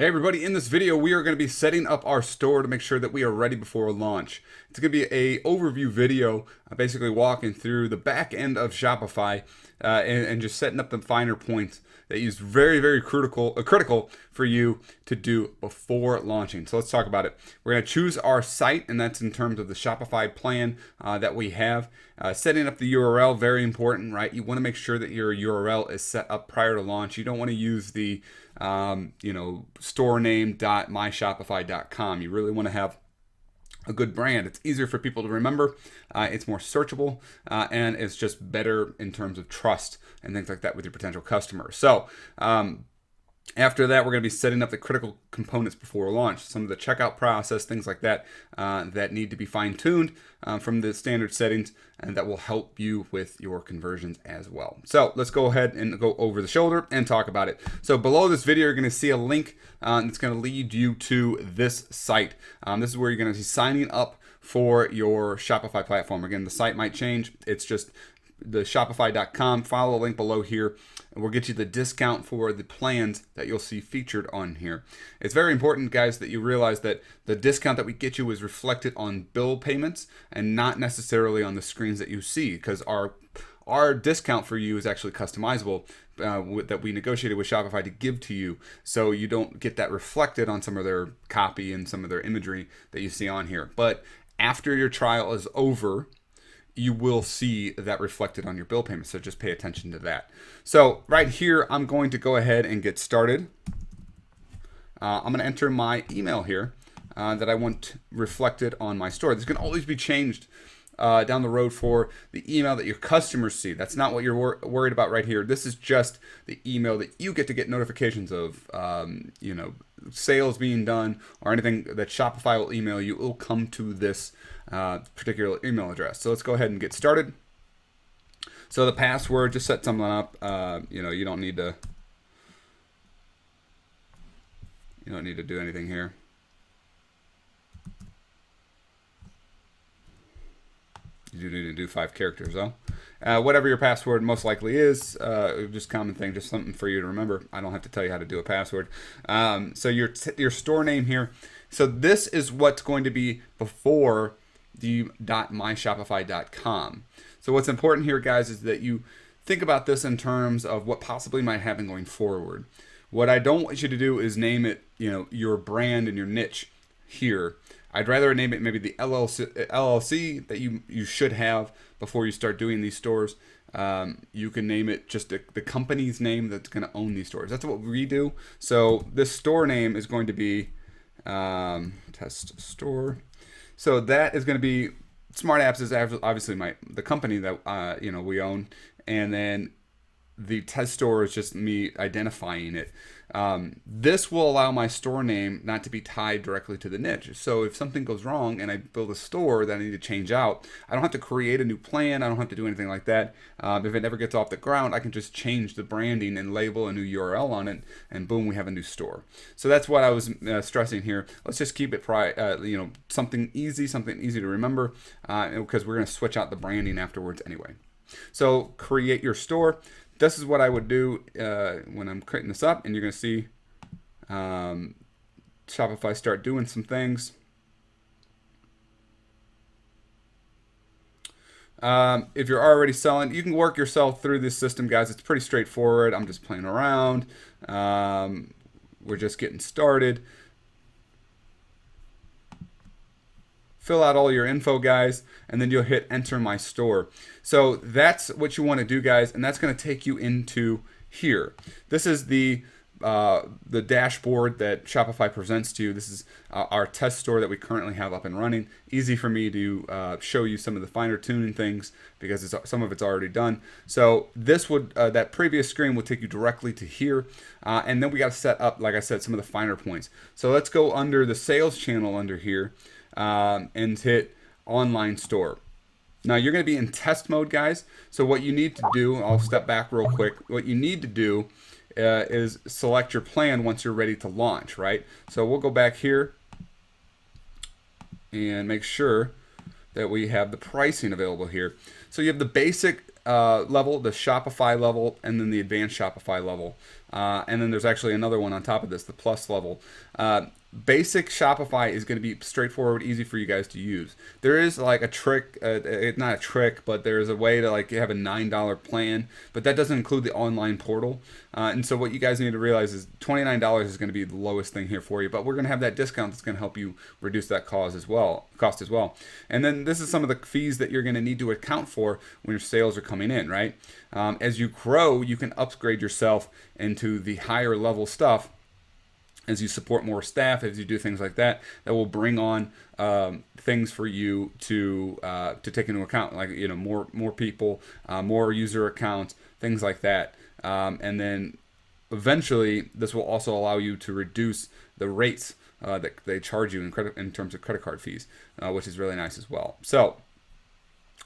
Hey everybody, in this video we are going to be setting up our store to make sure that we are ready before launch. It's going to be a overview video, basically walking through the back end of Shopify and just setting up the finer points that is very critical for you to do before launching. So let's talk about it. We're going to choose our site, and that's in terms of the Shopify plan that we have. Setting up the URL, very important, right? You want to make sure that your URL is set up prior to launch. You don't want to use the storename.myshopify.com. You really want to have a good brand. It's easier for people to remember. It's more searchable, and it's just better in terms of trust and things like that with your potential customers. So after that, we're going to be setting up the critical components before launch. Some of the checkout process, things like that, that need to be fine-tuned from the standard settings, and that will help you with your conversions as well. So let's go ahead and go over the shoulder and talk about it. So below this video, you're going to see a link that's going to lead you to this site. This is where you're going to be signing up for your Shopify platform. Again, the site might change. It's just the shopify.com. Follow the link below here, and we'll get you the discount for the plans that you'll see featured on here. It's very important, guys, that you realize that the discount that we get you is reflected on bill payments and not necessarily on the screens that you see, because our discount for you is actually customizable that we negotiated with Shopify to give to you, so you don't get that reflected on some of their copy and some of their imagery that you see on here. But after your trial is over, you will see that reflected on your bill payment. So just pay attention to that. So right here, I'm going to go ahead and get started. I'm going to enter my email here that I want reflected on my store. This can always be changed down the road for the email that your customers see. That's not what you're worried about right here. This is just the email that you get notifications of, sales being done or anything that Shopify will email you. It will come to this particular email address. So let's go ahead and get started. So the password, just set something up. You don't need to do anything here. You do need to do 5 characters though. Whatever your password most likely is, just common thing, just something for you to remember. I don't have to tell you how to do a password. So your store name here. So this is what's going to be before the .myshopify.com. So what's important here, guys, is that you think about this in terms of what possibly might happen going forward. What I don't want you to do is name it, your brand and your niche here. I'd rather name it maybe the LLC that you should have before you start doing these stores. You can name it just the company's name that's going to own these stores. That's what we do. So this store name is going to be test store. So that is going to be Smart Apps is obviously the company that we own, and then the test store is just me identifying it. This will allow my store name not to be tied directly to the niche. So if something goes wrong and I build a store that I need to change out, I don't have to create a new plan. I don't have to do anything like that. If it never gets off the ground, I can just change the branding and label a new URL on it, and boom, we have a new store. So that's what I was stressing here. Let's just keep it something easy to remember, because we're going to switch out the branding afterwards anyway. So create your store. This is what I would do when I'm creating this up, and you're going to see Shopify start doing some things. If you're already selling, you can work yourself through this system, guys. It's pretty straightforward. I'm just playing around. We're just getting started. Fill out all your info, guys, and then you'll hit enter my store. So that's what you want to do, guys, and that's going to take you into here. This is the dashboard that Shopify presents to you. This is our test store that we currently have up and running. Easy for me to show you some of the finer tuning things because some of it's already done. So this would that previous screen will take you directly to here, and then we got to set up, like I said, some of the finer points. So let's go under the sales channel under here. And hit online store. Now you're going to be in test mode, guys. So what you need to do, I'll step back real quick. What you need to do is select your plan once you're ready to launch, right? So we'll go back here and make sure that we have the pricing available here. So you have the basic level, the Shopify level, and then the advanced Shopify level. And then there's actually another one on top of this, the plus level. Basic Shopify is going to be straightforward, easy for you guys to use. There is like a trick, it's not a trick, but there's a way to like have a $9 plan, but that doesn't include the online portal. And so what you guys need to realize is $29 is going to be the lowest thing here for you, but we're going to have that discount that's going to help you reduce that cost as well. And then this is some of the fees that you're going to need to account for when your sales are coming in, right? As you grow, you can upgrade yourself into the higher level stuff as you support more staff, as you do things like that, that will bring on things for you to take into account, like more people, more user accounts, things like that, and then eventually this will also allow you to reduce the rates that they charge you in terms of credit card fees, which is really nice as well. So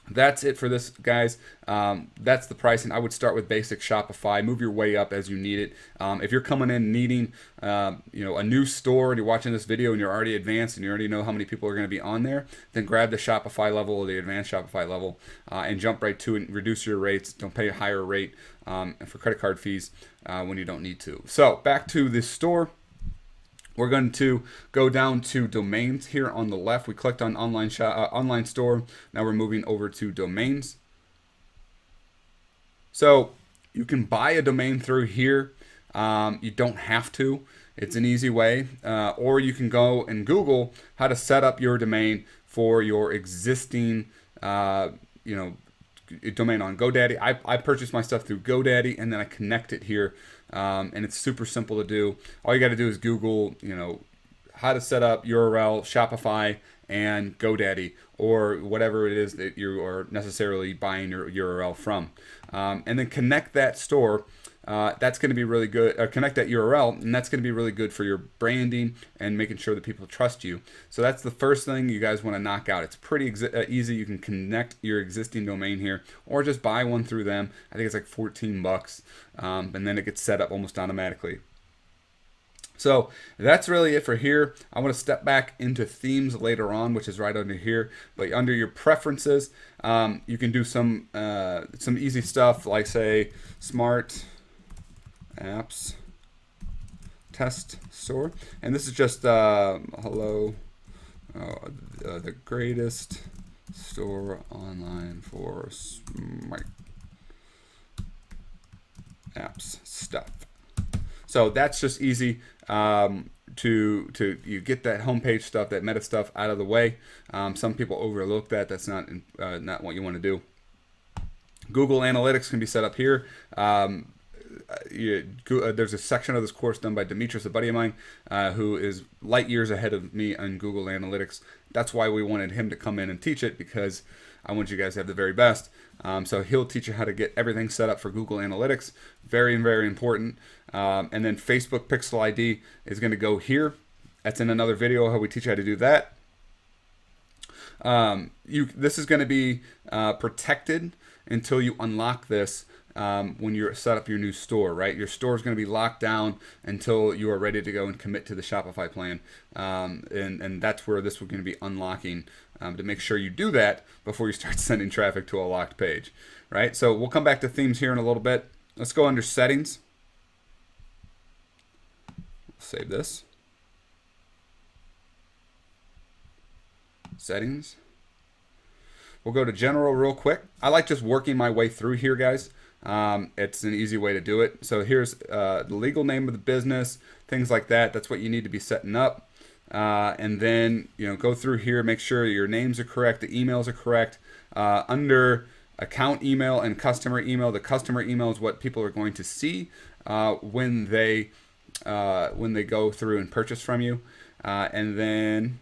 that's it for this, guys. That's the pricing. I would start with basic Shopify. Move your way up as you need it. If you're coming in needing, a new store, and you're watching this video and you're already advanced and you already know how many people are going to be on there, then grab the Shopify level or the advanced Shopify level and jump right to it and reduce your rates. Don't pay a higher rate for credit card fees when you don't need to. So back to this store. We're going to go down to domains here on the left. We clicked on online store. Now we're moving over to domains. So you can buy a domain through here. You don't have to. It's an easy way. Or you can go and Google how to set up your domain for your existing, domain on GoDaddy. I purchased my stuff through GoDaddy and then I connect it here. And it's super simple to do. All you got to do is Google, how to set up URL, Shopify, and GoDaddy, or whatever it is that you are necessarily buying your URL from. And then connect that store. That's going to be really good. Connect that URL, and that's going to be really good for your branding and making sure that people trust you. So that's the first thing you guys want to knock out. It's pretty easy. You can connect your existing domain here, or just buy one through them. I think it's like 14 bucks, and then it gets set up almost automatically. So that's really it for here. I want to step back into themes later on, which is right under here. But under your preferences, you can do some easy stuff like, say, smart apps test store, and this is just hello, the greatest store online for smart apps stuff. So that's just easy to you get that homepage stuff, that meta stuff out of the way. Some people overlook that. That's not what you want to do. Google Analytics can be set up here. There's a section of this course done by Demetrius, a buddy of mine, who is light years ahead of me on Google Analytics. That's why we wanted him to come in and teach it, because I want you guys to have the very best. So he'll teach you how to get everything set up for Google Analytics. Very, very important. And then Facebook Pixel ID is going to go here. That's in another video, how we teach you how to do that. This is going to be protected until you unlock this. When you're set up your new store, right? Your store is going to be locked down until you are ready to go and commit to the Shopify plan. And that's where this is going to be unlocking, to make sure you do that before you start sending traffic to a locked page, right? So we'll come back to themes here in a little bit. Let's go under settings. Save this. Settings. We'll go to general real quick. I like just working my way through here, guys. It's an easy way to do it. So here's the legal name of the business, things like that. That's what you need to be setting up. And then, go through here, make sure your names are correct, the emails are correct. Under account email and customer email, the customer email is what people are going to see when they go through and purchase from you. And then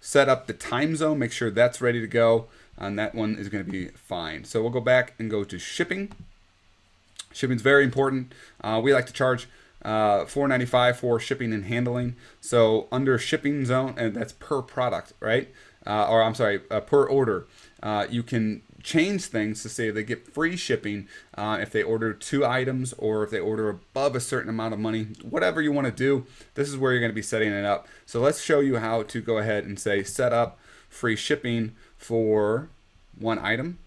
set up the time zone, make sure that's ready to go. And that one is going to be fine. So we'll go back and go to shipping. Shipping is very important. We like to charge $4.95 for shipping and handling. So under shipping zone, and that's per product, right? Per order. You can change things to say they get free shipping if they order 2 items, or if they order above a certain amount of money. Whatever you want to do, this is where you're going to be setting it up. So let's show you how to go ahead and say set up free shipping for 1 item.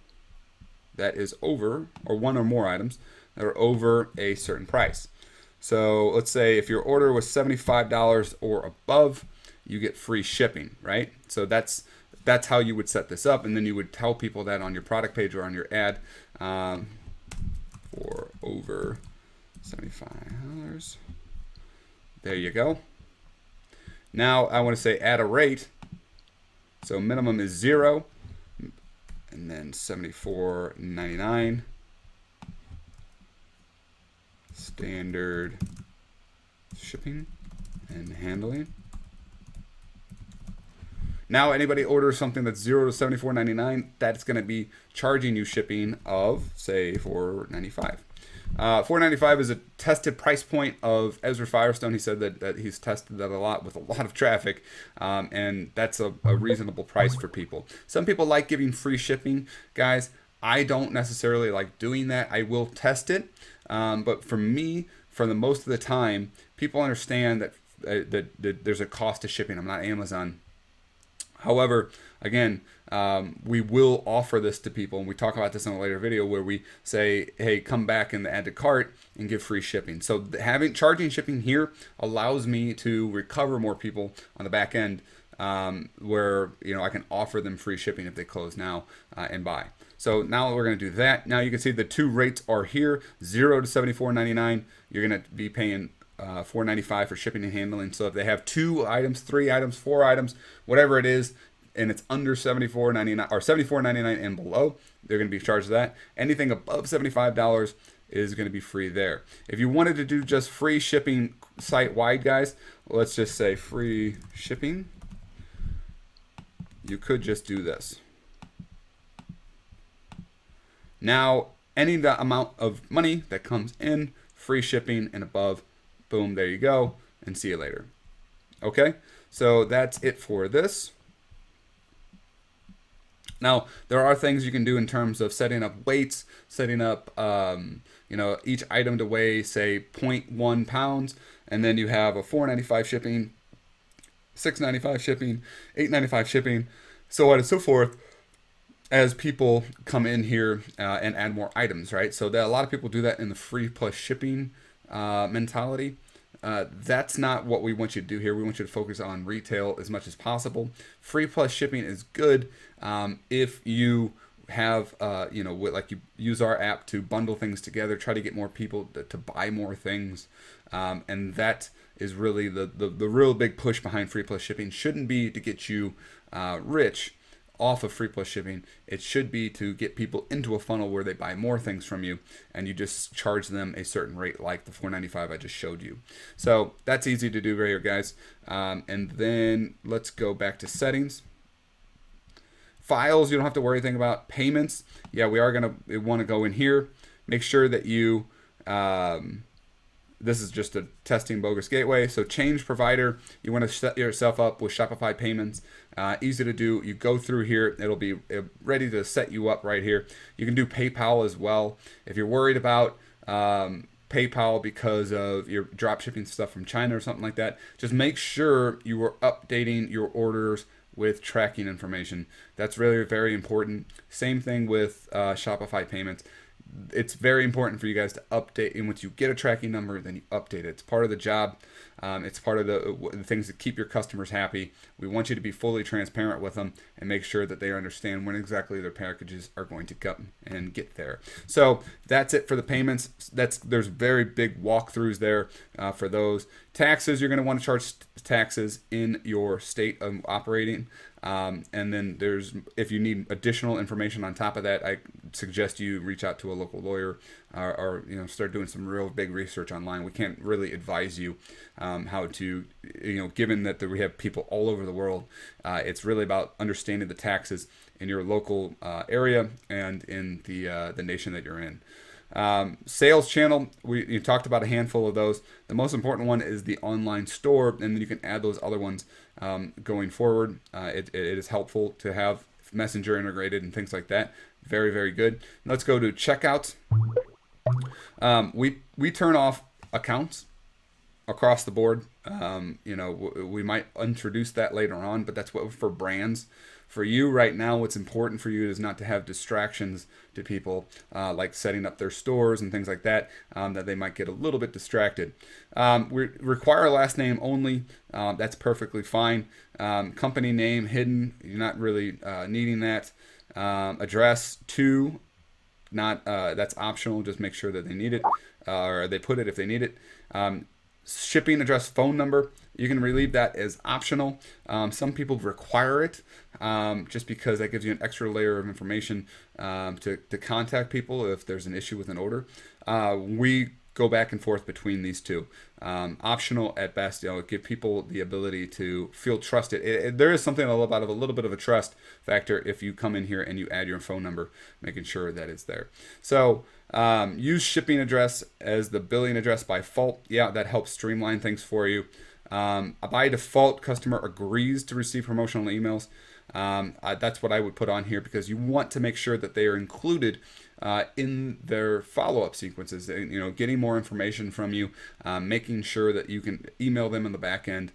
that is over, or one or more items that are over a certain price. So let's say if your order was $75 or above, you get free shipping, right? So that's how you would set this up, and then you would tell people that on your product page or on your ad for over $75. There you go. Now I want to say add a rate. So minimum is 0, and then $74.99. Standard shipping and handling. Now anybody orders something that's 0 to $74.99, that's going to be charging you shipping of, say, $4.95. $4.95 is a tested price point of Ezra Firestone. He said that he's tested that a lot with a lot of traffic, and that's a reasonable price for people. Some people like giving free shipping. Guys, I don't necessarily like doing that. I will test it, but for me, for the most of the time, people understand that there's a cost to shipping. I'm not Amazon. However, again, we will offer this to people, and we talk about this in a later video where we say, hey, come back in the add to cart and give free shipping. So charging shipping here allows me to recover more people on the back end, where I can offer them free shipping if they close now and buy. So now we're going to do that. Now you can see the two rates are here, 0 to $74.99. You're going to be paying $4.95 for shipping and handling. So if they have 2 items, 3 items, 4 items, whatever it is, and it's under $74.99 or $74.99 and below, they're going to be charged that. Anything above $75 is going to be free there. If you wanted to do just free shipping site-wide, guys, let's just say free shipping. You could just do this. Now, any amount of money that comes in, free shipping and above, boom, there you go, and see you later. Okay, so that's it for this. Now, there are things you can do in terms of setting up weights, setting up, each item to weigh, say, 0.1 pounds, and then you have a $4.95 shipping, $6.95 shipping, $8.95 shipping, so on and so forth, as people come in here and add more items, right? So a lot of people do that in the free plus shipping mentality. That's not what we want you to do here. We want you to focus on retail as much as possible. Free plus shipping is good if you have, like you use our app to bundle things together, try to get more people to buy more things. And that is really the real big push behind free plus shipping. Shouldn't be to get you rich off of free plus shipping. It should be to get people into a funnel where they buy more things from you, and you just charge them a certain rate, like the $4.95 I just showed you. So that's easy to do right here, guys. And then let's go back to settings. Files, you don't have to worry anything about. Payments, yeah, we are gonna want to go in here. Make sure that you this is just a testing bogus gateway. So change provider. You want to set yourself up with Shopify payments. Easy to do. You go through here. It'll be ready to set you up right here. You can do PayPal as well. If you're worried about PayPal because of your drop shipping stuff from China or something like that, just make sure you are updating your orders with tracking information. That's really very important. Same thing with Shopify payments. It's very important for you guys to update, and once you get a tracking number, then you update it. It's part of the job. It's part of the things that keep your customers happy. We want you to be fully transparent with them and make sure that they understand when exactly their packages are going to come and get there. So that's it for the payments. There's very big walkthroughs there for those. Taxes, you're going to want to charge taxes in your state of operating. And then if you need additional information on top of that, I suggest you reach out to a local lawyer or start doing some real big research online. We can't really advise you how to, given that we have people all over the world, it's really about understanding the taxes in your local area and in the nation that you're in. Sales channel, you talked about a handful of those. The most important one is the online store, and then you can add those other ones going forward. It is helpful to have Messenger integrated and things like that. Very, very good. Let's go to checkouts. We turn off accounts across the board. We might introduce that later on, but that's what for brands. For you right now, what's important for you is not to have distractions to people, like setting up their stores and things like that, that they might get a little bit distracted. We require last name only. That's perfectly fine. Company name hidden. You're not really needing that. Address to, not that's optional. Just make sure that they need it, or they put it if they need it. Shipping address, phone number, you can relieve that as optional. Some people require it, just because that gives you an extra layer of information to contact people if there's an issue with an order. We go back and forth between these two. Optional at best, give people the ability to feel trusted. There is something about a little bit of a trust factor if you come in here and you add your phone number, making sure that it's there. So use shipping address as the billing address by default. Yeah, that helps streamline things for you. By default, customer agrees to receive promotional emails. That's what I would put on here, because you want to make sure that they are included in their follow-up sequences. Getting more information from you, making sure that you can email them in the back end,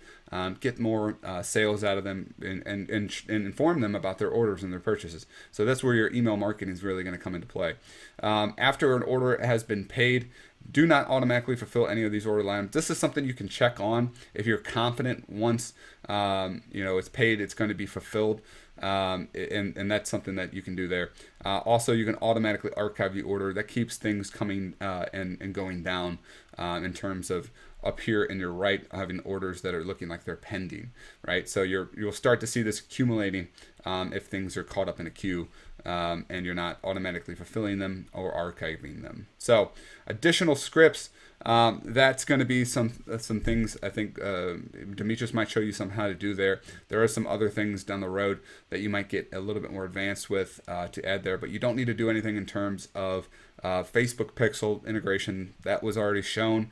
get more sales out of them, and inform them about their orders and their purchases. So that's where your email marketing is really going to come into play. After an order has been paid, do not automatically fulfill any of these order lines. This is something you can check on if you're confident once it's paid, it's going to be fulfilled. And that's something that you can do there. Also, you can automatically archive the order. That keeps things coming and going down in terms of up here in your right, having orders that are looking like they're pending, right? So you'll start to see this accumulating if things are caught up in a queue and you're not automatically fulfilling them or archiving them. So additional scripts. That's going to be some things I think Demetrius might show you how to do there. There are some other things down the road that you might get a little bit more advanced with to add there, but you don't need to do anything in terms of Facebook pixel integration. That was already shown,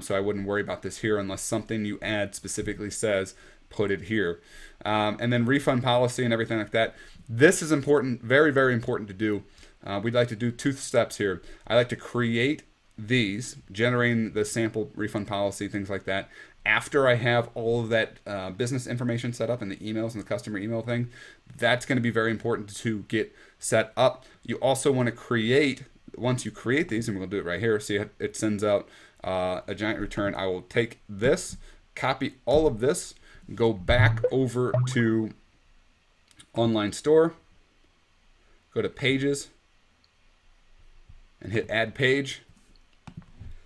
so I wouldn't worry about this here unless something you add specifically says put it here. And then refund policy and everything like that. This is important, very, very important to do. We'd like to do 2 steps here. I like to create these, generating the sample refund policy, things like that. After I have all of that business information set up and the emails and the customer email thing, that's going to be very important to get set up. You also want to create, once you create these, and we'll do it right here, see it sends out a giant return. I will take this, copy all of this, go back over to online store, go to pages, and hit add page.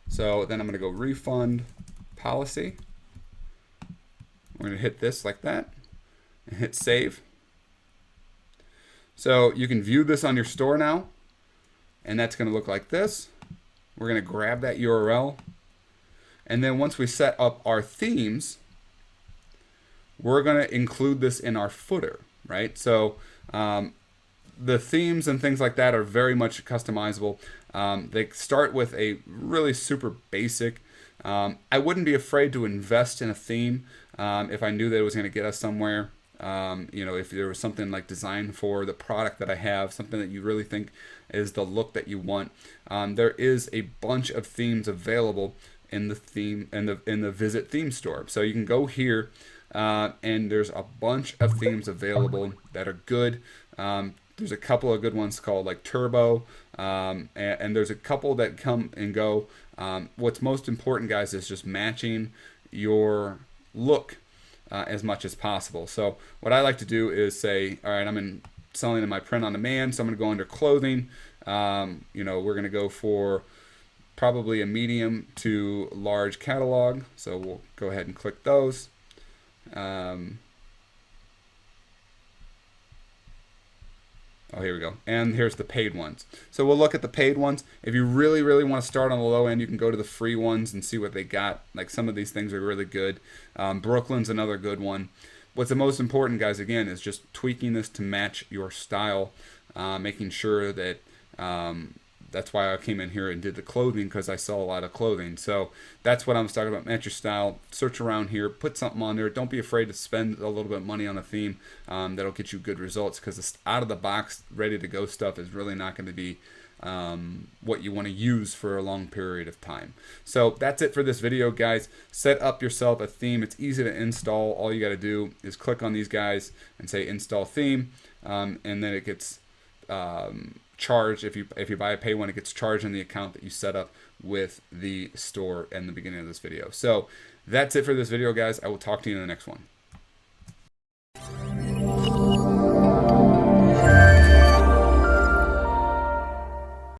So then I'm going to go refund policy. We're going to hit this like that and hit save. So you can view this on your store now, and that's going to look like this. We're going to grab that URL, and then once we set up our themes, we're going to include this in our footer, right? So the themes and things like that are very much customizable. They start with a really super basic. I wouldn't be afraid to invest in a theme if I knew that it was going to get us somewhere. If there was something like designed for the product that I have, something that you really think is the look that you want. There is a bunch of themes available in the theme in the Visit Theme Store. So you can go here, and there's a bunch of themes available that are good. There's a couple of good ones called like Turbo, and there's a couple that come and go. What's most important, guys, is just matching your look as much as possible. So what I like to do is say, all right, I'm selling in my print on demand, so I'm going to go under clothing. We're going to go for probably a medium to large catalog. So we'll go ahead and click those. Oh, here we go. And here's the paid ones. So we'll look at the paid ones. If you really, really want to start on the low end, you can go to the free ones and see what they got. Like some of these things are really good. Brooklyn's another good one. What's the most important, guys, again, is just tweaking this to match your style, making sure that that's why I came in here and did the clothing, because I sell a lot of clothing. So that's what I was talking about. Match your style. Search around here. Put something on there. Don't be afraid to spend a little bit of money on a theme. That'll get you good results, because this out of the box, ready to go stuff is really not going to be what you want to use for a long period of time. So that's it for this video, guys. Set up yourself a theme. It's easy to install. All you got to do is click on these guys and say install theme, and then it gets charged. If you buy a pay one, it gets charged in the account that you set up with the store in the beginning of this video. So that's it for this video, guys. I will talk to you in the next one.